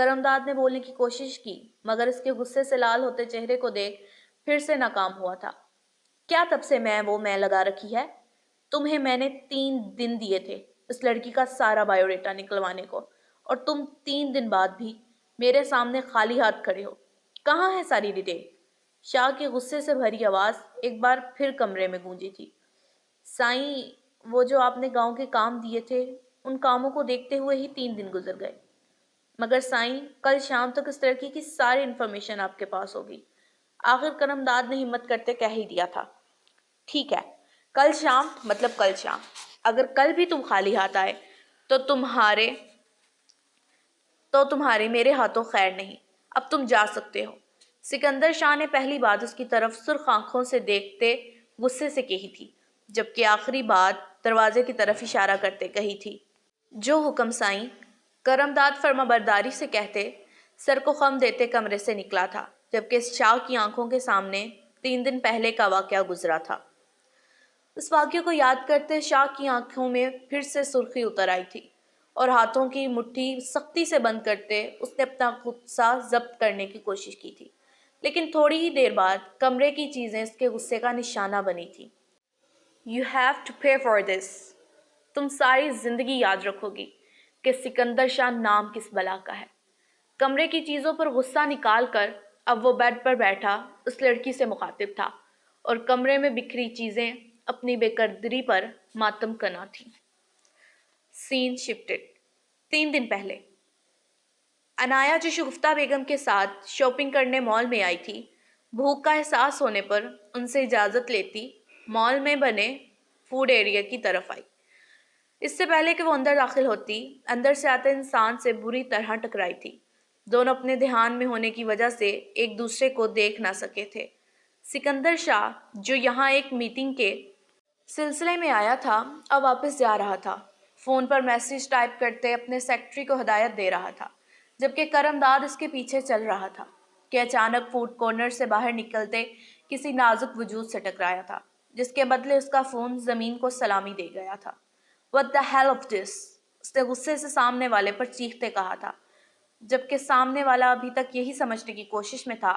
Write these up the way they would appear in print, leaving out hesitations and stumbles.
کرمداد نے بولنے کی کوشش کی مگر اس کے غصے سے لال ہوتے چہرے کو دیکھ پھر سے ناکام ہوا تھا۔ کیا تب سے میں لگا رکھی ہے؟ تمہیں میں نے 3 دن دیے تھے اس لڑکی کا سارا بایو ڈیٹا نکلوانے کو، اور تم 3 دن بعد بھی میرے سامنے خالی ہاتھ کھڑے ہو۔ کہاں ہے ساری ڈیٹیل؟ شاہ کی غصے سے بھری آواز ایک بار پھر کمرے میں گونجی تھی۔ سائیں، وہ جو آپ نے گاؤں کے کام دیے تھے، ان کاموں کو دیکھتے ہوئے ہی 3 دن گزر گئے۔ مگر سائیں، کل شام تک اس لڑکی کی ساری انفارمیشن آپ کے پاس ہوگی۔ آخر کرمداد نے ہمت کرتے کہہ ہی دیا تھا۔ ٹھیک ہے، کل شام مطلب کل شام۔ اگر کل بھی تم خالی ہاتھ آئے تو تمہارے میرے ہاتھوں خیر نہیں۔ اب تم جا سکتے ہو۔ سکندر شاہ نے پہلی بات اس کی طرف سرخ آنکھوں سے دیکھتے غصے سے کہی تھی، جبکہ آخری بات دروازے کی طرف اشارہ کرتے کہی تھی۔ جو حکم سائیں، کرمداد فرما برداری سے کہتے سر کو خم دیتے کمرے سے نکلا تھا، جبکہ شاہ کی آنکھوں کے سامنے 3 دن پہلے کا واقعہ گزرا تھا۔ اس واقعے کو یاد کرتے شاہ کی آنکھوں میں پھر سے سرخی اتر آئی تھی، اور ہاتھوں کی مٹھی سختی سے بند کرتے اس نے اپنا غصہ ضبط کرنے کی کوشش کی تھی، لیکن تھوڑی ہی دیر بعد کمرے کی چیزیں اس کے غصے کا نشانہ بنی تھی۔ You have to pay for this۔ تم ساری زندگی یاد رکھو گی کہ سکندر شاہ نام کس بلا کا ہے۔ کمرے کی چیزوں پر غصہ نکال کر اب وہ بیڈ پر بیٹھا اس لڑکی سے مخاطب تھا، اور کمرے میں بکھری چیزیں اپنی بے قدری پر ماتم کنا تھیں۔ سین شفٹڈ۔ 3 دن پہلے عنایا جو شگفتہ بیگم کے ساتھ شاپنگ کرنے مال میں آئی تھی، بھوک کا احساس ہونے پر ان سے اجازت لیتی مال میں بنے فوڈ ایریا کی طرف آئی۔ اس سے پہلے کہ وہ اندر داخل ہوتی، اندر سے آتے انسان سے بری طرح ٹکرائی تھی۔ دونوں اپنے دھیان میں ہونے کی وجہ سے ایک دوسرے کو دیکھ نہ سکے تھے۔ سکندر شاہ جو یہاں ایک میٹنگ کے سلسلے میں آیا تھا، اب واپس جا رہا تھا۔ فون پر میسج ٹائپ کرتے اپنے سیکرٹری کو ہدایت دے رہا تھا، جبکہ کرمداد اس کے پیچھے چل رہا تھا کہ اچانک فوڈ کارنر سے باہر نکلتے کسی نازک وجود سے ٹکرایا تھا، جس کے بدلے اس کا فون زمین کو سلامی دے گیا تھا۔ What the hell of this؟ اس نے غصے سے سامنے والے پر چیختے کہا تھا، جبکہ سامنے والا ابھی تک یہی سمجھنے کی کوشش میں تھا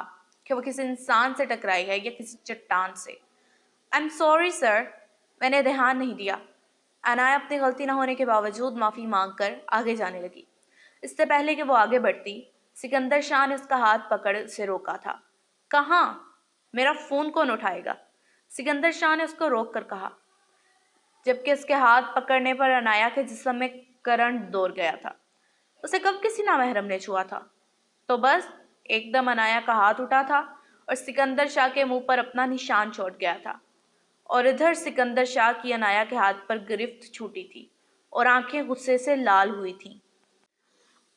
کہ وہ کسی انسان سے ٹکرائی ہے یا کسی چٹان سے۔ I'm sorry sir، میں نے دھیان نہیں دیا۔ عنایا اپنی غلطی نہ ہونے کے باوجود معافی مانگ کر آگے جانے لگی۔ اس سے پہلے کہ وہ آگے بڑھتی، سکندر شاہ نے اس کا ہاتھ پکڑ اسے روکا تھا۔ کہاں؟ میرا فون کون اٹھائے گا؟ سکندر شاہ نے اس کو روک کر کہا، جبکہ اس کے ہاتھ پکڑنے پر عنایا کے جسم میں کرنٹ دوڑ گیا تھا۔ اسے کب کسی نامحرم نے چھوا تھا؟ تو بس ایک دم عنایا کا ہاتھ اٹھا تھا اور سکندر شاہ کے منہ پر اپنا نشان چھوڑ گیا تھا، اور ادھر سکندر شاہ کی عنایا کے ہاتھ پر گرفت چھوٹی تھی اور آنکھیں غصے سے لال ہوئی تھیں۔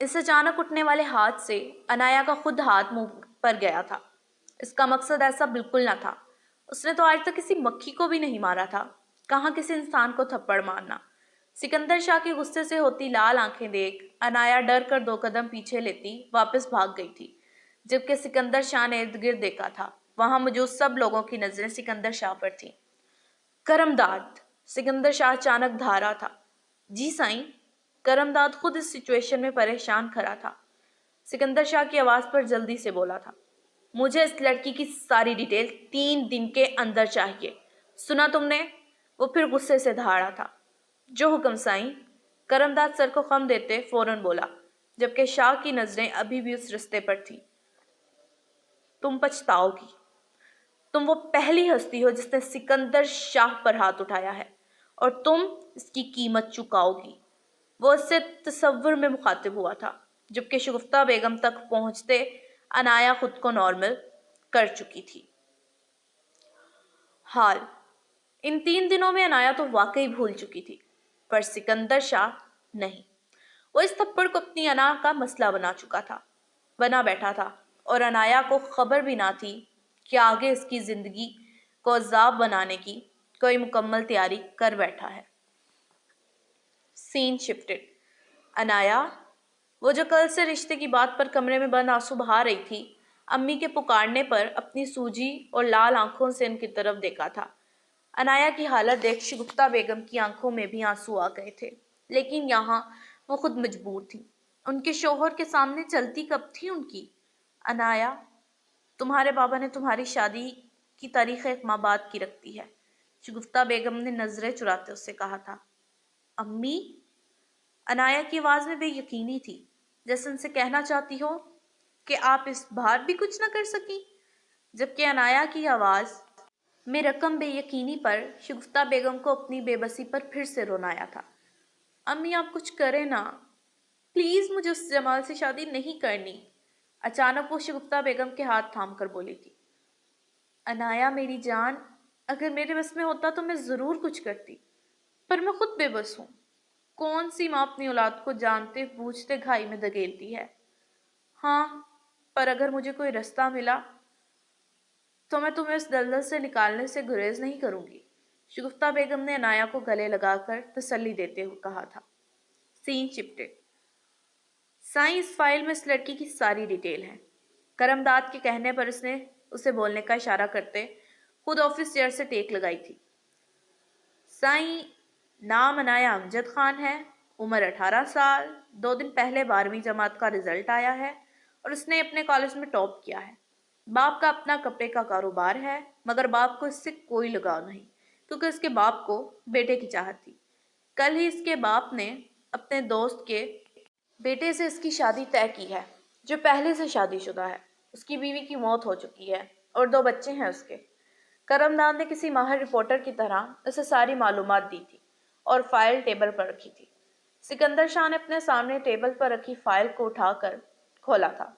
اس اچانک اٹھنے والے ہاتھ سے عنایا کا خود ہاتھ منہ پر گیا تھا۔ اس کا مقصد ایسا بالکل نہ تھا۔ اس نے تو آج تک کسی مکھی کو بھی نہیں مارا تھا، کہاں کسی انسان کو تھپڑ مارنا۔ سکندر شاہ کی غصے سے ہوتی لال آنکھیں دیکھ عنایا ڈر کر 2 قدم پیچھے لیتی واپس بھاگ گئی تھی، جبکہ سکندر شاہ نے ارد گرد دیکھا تھا۔ وہاں موجود سب لوگوں کی نظریں سکندر شاہ پر تھیں۔ کرمداد، سکندر شاہ اچانک دھارا تھا۔ جی سائیں۔ کرمداد خود اس سچویشن میں پریشان کھڑا تھا۔ سکندر شاہ کی آواز پر جلدی سے بولا تھا، مجھے اس لڑکی کی ساری ڈیٹیل 3 دن کے اندر چاہیے۔ سنا تم نے؟ وہ پھر غصے سے دھاڑا تھا۔ جو حکم سائیں۔ کرمداد سر کو خم دیتے فوراً بولا، جبکہ شاہ کی نظریں ابھی بھی اس رستے پر تھی۔ تم پچھتاؤ گی۔ تم وہ پہلی ہستی ہو جس نے سکندر شاہ پر ہاتھ اٹھایا ہے، اور تم اس کی قیمت چکاؤ گی۔ وہ اس سے تصور میں مخاطب ہوا تھا، جبکہ شگفتہ بیگم تک پہنچتے عنایا خود کو نارمل کر چکی تھی۔ حال ان 3 دنوں میں عنایا تو واقعی بھول چکی تھی، پر سکندر شاہ نہیں۔ وہ اس تھپڑ کو اپنی انا کا مسئلہ بنا بیٹھا تھا، اور عنایا کو خبر بھی نہ تھی کہ آگے اس کی زندگی کو عذاب بنانے کی کوئی مکمل تیاری کر بیٹھا ہے۔ سین شفٹڈ۔ عنایا، وہ جو کل سے رشتے کی بات پر کمرے میں بند آنسو بہا رہی تھی، امی کے پکارنے پر اپنی سوجی اور لال آنکھوں سے ان کی طرف دیکھا تھا۔ عنایا کی حالت دیکھ شگفتہ بیگم کی آنکھوں میں بھی آنسو آ گئے تھے، لیکن یہاں وہ خود مجبور تھی۔ ان کے شوہر کے سامنے چلتی کب تھی ان کی؟ انایا، تمہارے بابا نے تمہاری شادی کی تاریخ ایک ماہ بعد کی رکھتی ہے، شگفتہ بیگم نے نظریں چراتے اس سے کہا تھا۔ امی؟ انایا کی آواز میں بے یقینی تھی، جیسے ان سے کہنا چاہتی ہو کہ آپ اس بار بھی کچھ نہ کر سکی، جبکہ انایا کی آواز میں رقم بے یقینی پر شگفتہ بیگم کو اپنی بے بسی پر پھر سے رونا آیا تھا۔ امی آپ کچھ کریں نا، پلیز مجھے اس جمال سے شادی نہیں کرنی۔ اچانک وہ شگفتہ بیگم کے ہاتھ تھام کر بولی تھی۔ انایا میری جان، اگر میرے بس میں ہوتا تو میں ضرور کچھ کرتی، پر میں خود بے بس ہوں۔ کون سی ماں اپنی اولاد کو جانتے بوجھتے گھائی میں دھکیلتی ہے؟ ہاں، پر اگر مجھے کوئی رستہ ملا تو میں تمہیں اس دلدل سے نکالنے سے گریز نہیں کروں گی، شگفتہ بیگم نے انایا کو گلے لگا کر تسلی دیتے ہوئے کہا تھا۔ سین شفٹڈ۔ سائیں، اس فائل میں اس لڑکی کی ساری ڈیٹیل ہے۔ کرمداد کے کہنے پر اس نے اسے بولنے کا اشارہ کرتے خود آفس چیئر سے ٹیک لگائی تھی۔ سائیں، نام انایا امجد خان ہے، عمر 18 سال، 2 دن پہلے 12ویں جماعت کا رزلٹ آیا ہے اور اس نے اپنے کالج میں ٹاپ کیا ہے۔ باپ کا اپنا کپڑے کا کاروبار ہے، مگر باپ کو اس سے کوئی لگاؤ نہیں، کیونکہ اس کے باپ کو بیٹے کی چاہت تھی۔ کل ہی اس کے باپ نے اپنے دوست کے بیٹے سے اس کی شادی طے کی ہے، جو پہلے سے شادی شدہ ہے۔ اس کی بیوی کی موت ہو چکی ہے اور 2 بچے ہیں اس کے۔ کرمداد نے کسی ماہر رپورٹر کی طرح اسے ساری معلومات دی تھی اور فائل ٹیبل پر رکھی تھی۔ سکندر شاہ نے اپنے سامنے ٹیبل پر رکھی فائل کو اٹھا کر کھولا تھا۔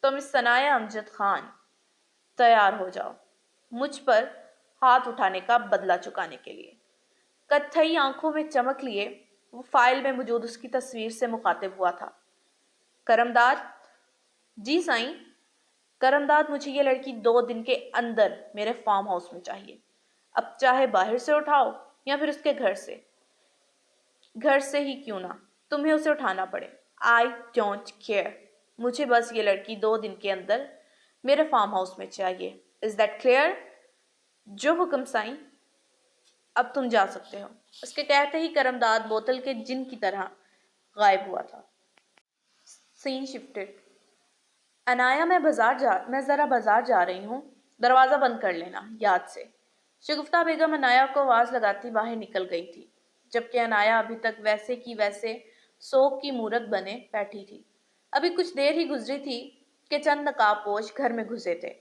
تم اس ثنایا امجد خان، تیار ہو جاؤ مجھ پر ہاتھ اٹھانے کا بدلہ چکانے کے لیے۔ کتھئی آنکھوں میں چمک لیے وہ فائل میں موجود اس کی تصویر سے مخاطب ہوا تھا۔ کرمداد؟ جی سائیں۔ کرمداد، مجھے یہ لڑکی 2 دن کے اندر میرے فارم ہاؤس میں چاہیے، اب چاہے باہر سے اٹھاؤ یا پھر اس کے گھر سے ہی کیوں نہ تمہیں اسے اٹھانا پڑے۔ آئی ڈونٹ کیئر، مجھے بس یہ لڑکی 2 دن کے اندر میرے فارم ہاؤس میں چاہیے۔ Is that clear? جو حکم سائیں۔ اب تم جا سکتے ہو۔ اس کے کہتے ہی کرمداد بوتل کے جن کی طرح غائب ہوا تھا۔ سین شفٹڈ۔ انایا، میں ذرا بازار جا رہی ہوں، دروازہ بند کر لینا یاد سے۔ شگفتہ بیگم انایا کو آواز لگاتی باہر نکل گئی تھی، جبکہ انایا ابھی تک ویسے کی ویسے سوگ کی مورت بنے بیٹھی تھی۔ ابھی کچھ دیر ہی گزری تھی کہ چند نقاب پوش گھر میں گھسے تھے۔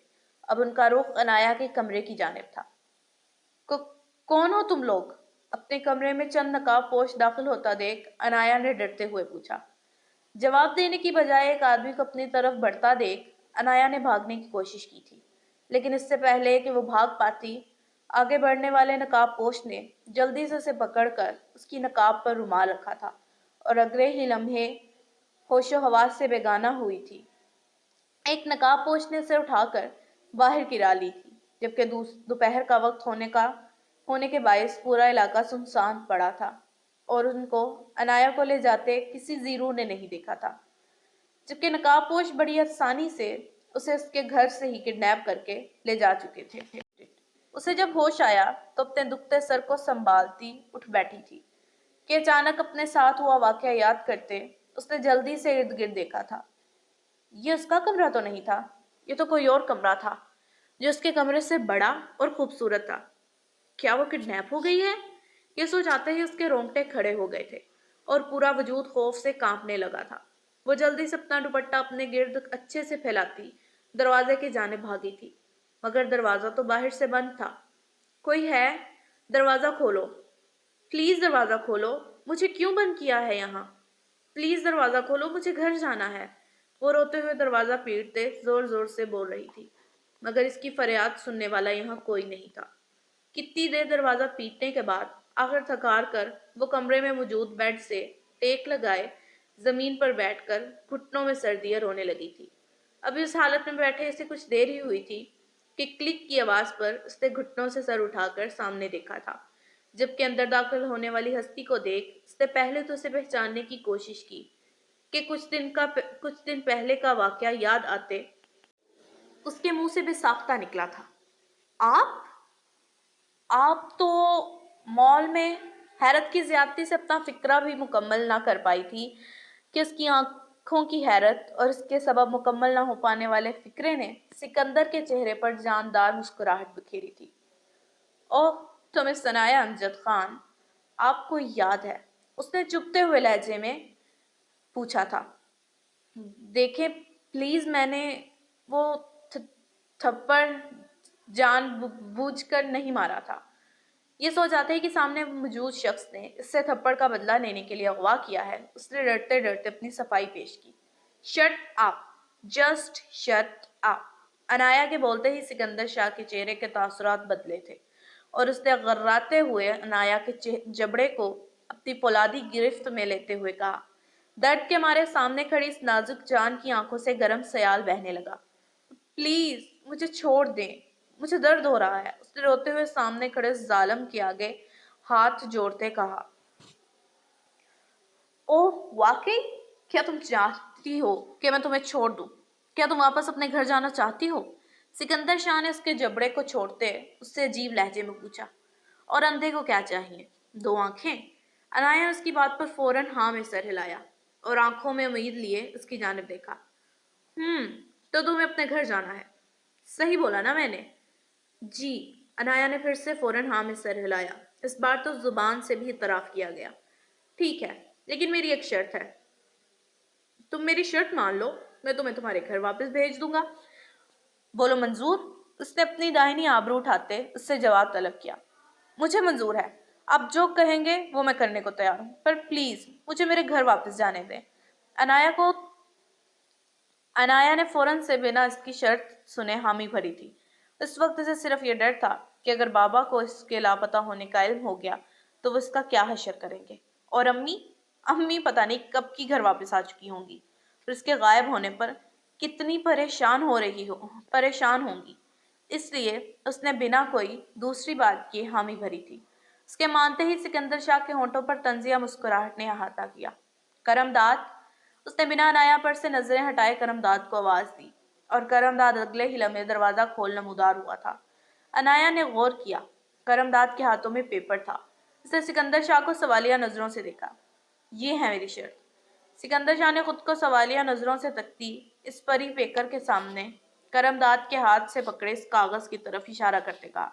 اب ان کا رخ انایا کے کمرے کی جانب تھا۔ کون ہو تم لوگ؟ اپنے کمرے میں چند نقاب پوش داخل ہوتا دیکھ انایا نے ڈرتے ہوئے پوچھا۔ جواب دینے کی بجائے ایک آدمی کو اپنی طرف بڑھتا دیکھ انایا نے بھاگنے کی کوشش کی تھی، لیکن اس سے پہلے کہ وہ بھاگ پاتی، آگے بڑھنے والے نقاب پوش نے جلدی سے اسے پکڑ کر اس کی نقاب پر رومال رکھا تھا اور اگلے ہی لمحے ہوش و حواس سے بیگانہ ہوئی تھی۔ ایک نقاب پوش نے اسے اٹھا کر باہر گرا لی تھی، جبکہ دوپہر کا وقت ہونے کے باعث پورا علاقہ سنسان پڑا تھا اور ان کو انایا کو لے جاتے کسی زیرو نے نہیں دیکھا تھا، جبکہ نقاب پوش بڑی آسانی سے اسے اس کے گھر سے ہی کڈنیپ کر کے لے جا چکے تھے۔ اسے جب ہوش آیا تو اپنے دکھتے سر کو سنبھالتی اٹھ بیٹھی تھی کہ اچانک اپنے ساتھ ہوا واقعہ یاد کرتے اس نے جلدی سے ارد گرد دیکھا تھا۔ یہ اس کا کمرہ تو نہیں تھا، یہ تو کوئی اور کمرہ تھا جو اس کے کمرے سے بڑا اور خوبصورت تھا۔ کیا وہ کڈنیپ ہو گئی ہے؟ یہ سوچ آتے ہی اس کے رونگٹے کھڑے ہو گئے تھے اور پورا وجود خوف سے کانپنے لگا تھا۔ وہ جلدی سے اپنا دوپٹہ اپنے گرد اچھے سے پھیلاتی دروازے کی جانب بھاگی تھی، مگر دروازہ تو باہر سے بند تھا۔ کوئی ہے؟ دروازہ کھولو، پلیز دروازہ کھولو، مجھے کیوں بند کیا ہے یہاں؟ پلیز دروازہ کھولو، مجھے گھر جانا ہے۔ وہ روتے ہوئے دروازہ پیٹتے زور زور سے بول رہی تھی، مگر اس کی فریاد سننے والا یہاں کوئی نہیں تھا۔ کتنی دیر دروازہ پیٹنے کے بعد آخر تھک ہار کر وہ کمرے میں موجود بیڈ سے ٹیک لگائے زمین پر بیٹھ کر گھٹنوں میں سر دیے رونے لگی تھی۔ ابھی اس حالت میں بیٹھے اسے کچھ دیر ہی ہوئی تھی کہ کلک کی آواز پر اس نے گھٹنوں سے سر اٹھا کر سامنے دیکھا تھا، جبکہ اندر داخل ہونے والی ہستی کو دیکھ اس نے پہلے تو اسے پہچاننے کی کوشش کی کہ کچھ دن پہلے کا واقعہ یاد آتے اس کے منہ سے بے ساختہ نکلا تھا۔ آپ تو مال میں حیرت کی زیادتی سے اپنا فکرہ بھی مکمل نہ کر پائی تھی کہ اس کی آنکھوں کی حیرت اور اس کے سبب مکمل نہ ہو پانے والے فکرے نے سکندر کے چہرے پر جاندار مسکراہٹ بکھیری تھی۔ اوہ، تمہیں ثنایا امجد خان، آپ کو یاد ہے؟ اس نے چپتے ہوئے لہجے میں پوچھا تھا۔ دیکھیں پلیز، میں نے وہ تھپڑ جان بوجھ کر نہیں مارا تھا۔ یہ سوچ آتے ہی کہ سامنے موجود شخص نے اس سے تھپڑ کا بدلہ لینے کے لیے اغوا کیا ہے، اس نے ڈرتے ڈرتے اپنی صفائی پیش کی۔ Shut up, just shut up. Anaya کے بولتے ہی سکندر شاہ کے چہرے کے تاثرات بدلے تھے اور اس نے غراتے ہوئے انایا کے جبڑے کو اپنی پولادی گرفت میں لیتے ہوئے کہا۔ درد کے مارے سامنے کھڑی اس نازک جان کی آنکھوں سے گرم سیال بہنے لگا۔ پلیز مجھے چھوڑ دیں، مجھے درد ہو رہا ہے، اس نے روتے ہوئے سامنے کھڑے ظالم کے آگے ہاتھ جوڑتے کہا۔ اوہ واقعی؟ کیا تم چاہتی ہو کہ میں تمہیں چھوڑ دوں؟ کیا تم واپس اپنے گھر جانا چاہتی ہو؟ سکندر شاہ نے اس کے جبڑے کو چھوڑتے اس سے عجیب لہجے میں پوچھا۔ اور اندھے کو کیا چاہیے؟ دو آنکھیں؟ انایا نے اس کی بات پر فوراً ہاں میں سر ہلایا اور آنکھوں میں امید لیے اس کی جانب دیکھا۔ تو تمہیں اپنے گھر جانا ہے، صحیح بولا نا میں نے؟ جی، انایا نے پھر سے فوراً ہاں میں سر ہلایا۔ اس بار تو زبان سے بھی اعتراف کیا گیا۔ ٹھیک ہے، لیکن میری ایک شرط ہے۔ تم میری شرط مان لو، میں تمہیں تمہارے گھر واپس بھیج دوں گا۔ بولو منظور؟ اس نے اپنی داہنی آبرو اٹھاتے اس سے جواب طلب کیا۔ مجھے منظور ہے، آپ جو کہیں گے وہ میں کرنے کو تیار ہوں، پر پلیز مجھے میرے گھر واپس جانے دیں۔ انایا نے فوراً سے بنا اس کی شرط سنے حامی بھری تھی۔ اس وقت اسے صرف یہ ڈر تھا کہ اگر بابا کو اس کے لاپتہ ہونے کا علم ہو گیا تو وہ اس کا کیا حشر کریں گے، اور امی پتہ نہیں کب کی گھر واپس آ چکی ہوں گی، اور اس کے غائب ہونے پر کتنی پریشان ہوں گی۔ اس لیے اس نے بنا کوئی دوسری بات کی حامی بھری تھی۔ اس کے مانتے ہی سکندر شاہ کے ہونٹوں پر طنزیہ مسکراہٹ نے احاطہ کیا۔ کرم داد؟ اس نے بنا انایا پر سے نظریں ہٹائے کرم داد کو آواز دی، اور کرم داد اگلے ہی لمحے دروازہ کھول نمودار ہوا تھا۔ انایا نے غور کیا، کرم داد کے ہاتھوں میں پیپر تھا۔ اس نے سکندر شاہ کو سوالیہ نظروں سے دیکھا۔ یہ ہے میری شرط۔ سکندر شاہ نے خود کو سوالیہ نظروں سے تکتی اس پری پیکر کے سامنے کرم داد کے ہاتھ سے پکڑے اس کاغذ کی طرف اشارہ کرتے کہا۔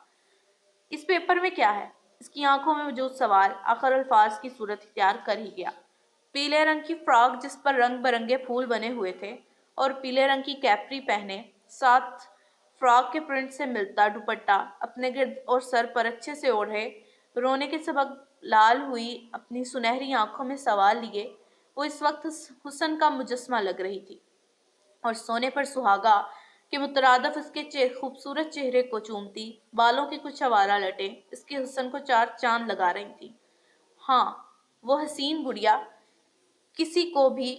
اس پیپر میں کیا ہے؟ اس کی آنکھوں میں موجود سوال آخر الفاظ کی صورت اختیار کر ہی گیا۔ پیلے رنگ کی فراک جس پر رنگ برنگے پھول بنے ہوئے تھے اور پیلے رنگ کی کیپری پہنے، ساتھ فراک کے پرنٹ سے ملتا دوپٹہ اپنے گرد اور سر پر اچھے سے اوڑھے، رونے کے سبب لال ہوئی اپنی سنہری آنکھوں میں سوال لیے وہ اس وقت حسن کا مجسمہ لگ رہی تھی، اور سونے پر سہاگا کہ مترادف اس کے خوبصورت چہرے کو چومتی بالوں کی کچھ آوارہ لٹیں اس کے حسن کو چار چاند لگا رہی تھی۔ ہاں، وہ حسین گڑیا کسی کو بھی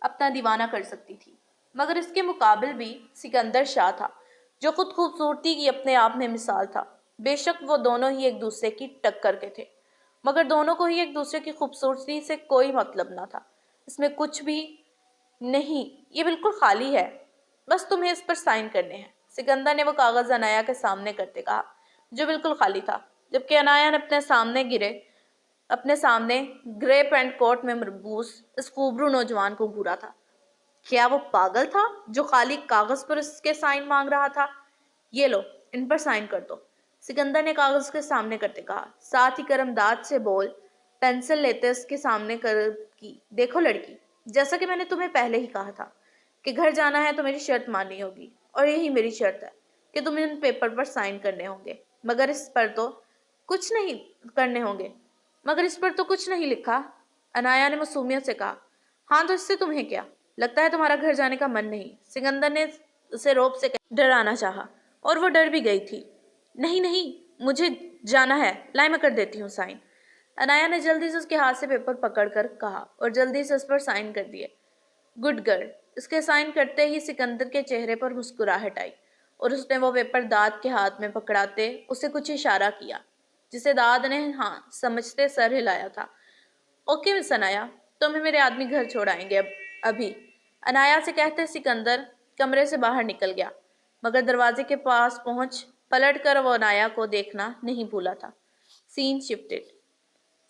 اپنا دیوانہ کر سکتی تھی، مگر اس کے مقابل بھی سکندر شاہ تھا جو خود خوبصورتی کی اپنے آپ میں مثال تھا۔ بے شک وہ دونوں ہی ایک دوسرے کی ٹکر کے تھے، مگر دونوں کو ہی ایک دوسرے کی خوبصورتی سے کوئی مطلب نہ تھا۔ اس میں کچھ بھی نہیں، یہ بالکل خالی ہے، بس تمہیں اس پر سائن کرنے ہیں۔ سکندر نے وہ کاغذ انایا کے سامنے کرتے کہا، جو بالکل خالی تھا، جبکہ انایا نے اپنے سامنے گرے پینٹ کوٹ میں مربوس اس خوبرو نوجوان کو گھورا تھا۔ کیا وہ پاگل تھا جو خالی کاغذ پر اس کے سائن مانگ رہا تھا؟ یہ لو، ان پر سائن کر دو، سکندر نے کاغذ کے سامنے کرتے کہا، ساتھ ہی کرم داد سے بول پینسل لیتے اس کے سامنے کر کی۔ دیکھو لڑکی، جیسا کہ میں نے تمہیں پہلے ہی کہا تھا کہ گھر جانا ہے تو میری شرط ماننی ہوگی، اور یہی میری شرط ہے کہ تمہیں ان پیپر پر سائن کرنے ہوں گے، مگر اس پر تو کچھ نہیں لکھا۔ انایا نے معصومیت سے کہا۔ ہاں تو اس سے تمہیں کیا؟ لگتا ہے تمہارا گھر جانے کا من نہیں۔ سکندر نے اسے روب سے ڈرانا چاہا، اور وہ ڈر بھی گئی تھی۔ نہیں، مجھے جانا ہے، لائے میں کر دیتی ہوں سائن۔ انایا نے جلدی سے اس کے ہاتھ سے پیپر پکڑ کر کہا اور جلدی سے اس پر سائن کر دیے۔ Good girl. اس کے سائن کرتے ہی سکندر کے چہرے پر مسکراہٹ آئی، اور اس نے وہ پیپر داد کے ہاتھ میں پکڑاتے اسے کچھ اشارہ کیا، جسے داد نے ہاں سمجھتے سر ہلایا تھا۔ اوکے مس انایا، تمہیں میرے آدمی گھر چھوڑ آئیں گے ابھی، انایا سے کہتے سکندر کمرے سے باہر نکل گیا، مگر دروازے کے پاس پہنچ پلٹ کر وہ انایا کو دیکھنا نہیں بھولا تھا۔ سین شفٹڈ۔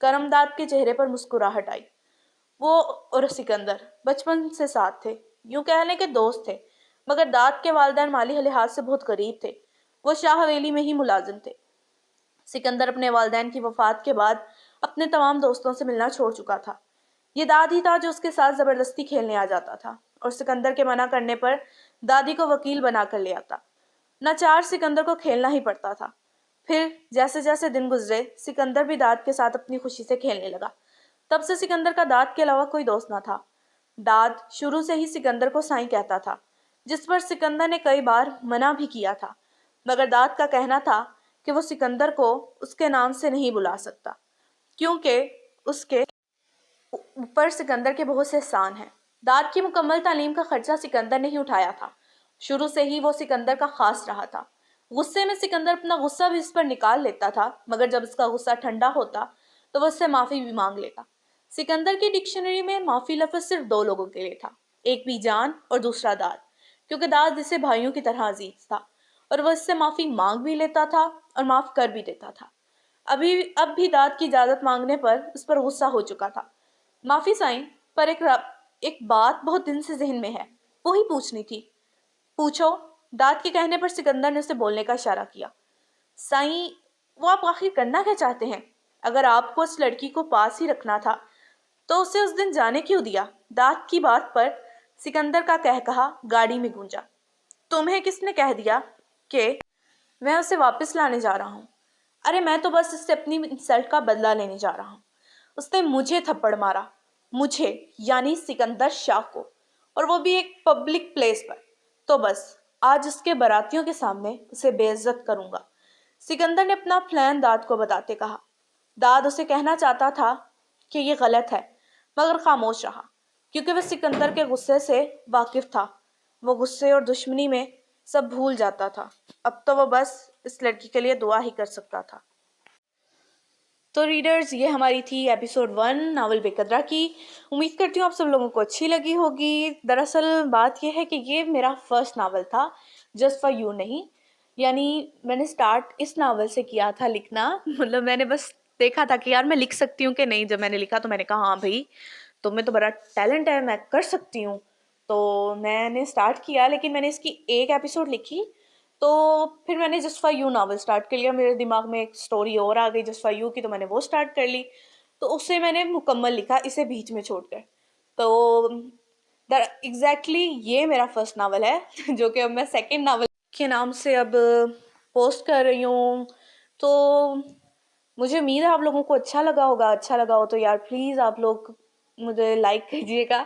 کرم داد کے چہرے پر مسکراہٹ آئی۔ وہ اور سکندر بچپن سے ساتھ تھے، یوں کہہ لیں کہ دوست تھے، مگر داد کے والدین مالی لحاظ سے بہت غریب تھے۔ وہ شاہ حویلی میں ہی ملازم تھے۔ سکندر اپنے والدین کی وفات کے بعد اپنے تمام دوستوں سے ملنا چھوڑ چکا تھا۔ یہ داد ہی تھا جو اس کے ساتھ زبردستی کھیلنے آ جاتا تھا اور سکندر کے منع کرنے پر دادی کو وکیل بنا کر لے آتا۔ ناچار سکندر کو کھیلنا ہی پڑتا تھا۔ پھر جیسے جیسے دن گزرے سکندر بھی داد کے ساتھ اپنی خوشی سے کھیلنے لگا۔ تب سے سکندر کا داد کے علاوہ کوئی دوست نہ تھا۔ داد شروع سے ہی سکندر کو سائیں کہتا تھا، جس پر سکندر نے کئی بار منع بھی کیا تھا، مگر داد کا کہنا تھا کہ وہ سکندر کو اس کے نام سے نہیں بلا سکتا کیونکہ اس کے اوپر سکندر کے بہت سے احسان ہیں۔ داد کی مکمل تعلیم کا خرچہ سکندر نے ہی اٹھایا تھا۔ شروع سے ہی وہ سکندر کا خاص رہا تھا۔ غصے میں سکندر اپنا غصہ بھی اس پر نکال لیتا تھا، مگر جب اس کا غصہ ٹھنڈا ہوتا تو وہ اس سے معافی بھی مانگ لیتا۔ سکندر کی ڈکشنری میں معافی لفظ صرف 2 لوگوں کے لیے تھا، ایک بی جان اور دوسرا داد، کیونکہ داد اسے بھائیوں کی طرح عزیز تھا اور وہ اس سے معافی مانگ بھی لیتا تھا اور معاف کر بھی دیتا تھا۔ اب بھی داد کی اجازت مانگنے پر اس پر غصہ ہو چکا تھا۔ معافی سائیں، پر ایک بات بہت دن سے ذہن میں ہے، وہی پوچھنی تھی۔ پوچھو، داد کے کہنے پر سکندر نے اسے بولنے کا اشارہ کیا۔ سائیں، وہ آپ آخر کرنا کیا چاہتے ہیں؟ اگر آپ کو اس لڑکی کو پاس ہی رکھنا تھا تو اسے اس دن جانے کیوں دیا؟ داد کی بات پر سکندر کا کہا گاڑی میں گونجا۔ تمہیں کس نے کہہ دیا کہ میں اسے واپس لانے جا رہا ہوں؟ ارے میں تو بس اس سے اپنی انسلٹ کا بدلہ لینے جا رہا ہوں۔ اس نے مجھے تھپڑ مارا، مجھے یعنی سکندر شاہ کو، اور وہ بھی ایک پبلک پلیس پر۔ تو بس آج اس کے براتیوں کے سامنے اسے بے عزت کروں گا۔ سکندر نے اپنا پلان داد کو بتاتے کہا۔ داد اسے کہنا چاہتا تھا کہ یہ غلط ہے، مگر خاموش رہا، کیونکہ وہ سکندر کے غصے سے واقف تھا۔ وہ غصے اور دشمنی میں سب بھول جاتا تھا۔ اب تو وہ بس اس لڑکی کے لیے دعا ہی کر سکتا تھا۔ تو ریڈرز، یہ ہماری تھی ایپیسوڈ 1 ناول بے قدرہ کی۔ امید کرتی ہوں آپ سب لوگوں کو اچھی لگی ہوگی۔ دراصل بات یہ ہے کہ یہ میرا فرسٹ ناول تھا، جسٹ فار یو نہیں، یعنی میں نے سٹارٹ اس ناول سے کیا تھا لکھنا۔ مطلب میں نے بس دیکھا تھا کہ یار میں لکھ سکتی ہوں کہ نہیں۔ جب میں نے لکھا تو میں نے کہا ہاں بھائی تم میں تو بڑا ٹیلنٹ ہے، میں کر سکتی ہوں۔ تو میں نے سٹارٹ کیا، لیکن میں نے اس کی ایک ایپیسوڈ لکھی تو پھر میں نے just for you novel start کر لیا۔ میرے دماغ میں ایک سٹوری اور آ گئی جسٹ فار یو کی، تو میں نے وہ سٹارٹ کر لی، تو اسے میں نے مکمل لکھا اسے بیچ میں چھوڑ کر۔ تو ایگزیکٹلی یہ میرا فرسٹ ناول ہے جو کہ اب میں سیکنڈ ناول کے نام سے اب پوسٹ کر رہی ہوں۔ تو مجھے امید ہے آپ لوگوں کو اچھا لگا ہوگا۔ اچھا لگا ہو تو یار پلیز آپ لوگ مجھے لائک کیجیے گا،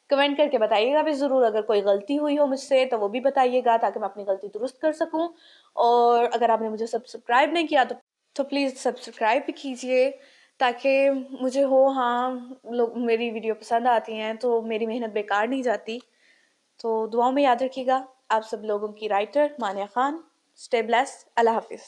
کمنٹ کر کے بتائیے گا بھی ضرور۔ اگر کوئی غلطی ہوئی ہو مجھ سے تو وہ بھی بتائیے گا تاکہ میں اپنی غلطی درست کر سکوں۔ اور اگر آپ نے مجھے سبسکرائب نہیں کیا تو پلیز سبسکرائب بھی کیجیے تاکہ مجھے ہو ہاں لوگ میری ویڈیو پسند آتی ہیں تو میری محنت بیکار نہیں جاتی۔ تو دعاؤں میں یاد رکھیے گا۔ آپ سب لوگوں کی writer Maniya Khan. Stay blessed. اللہ حافظ۔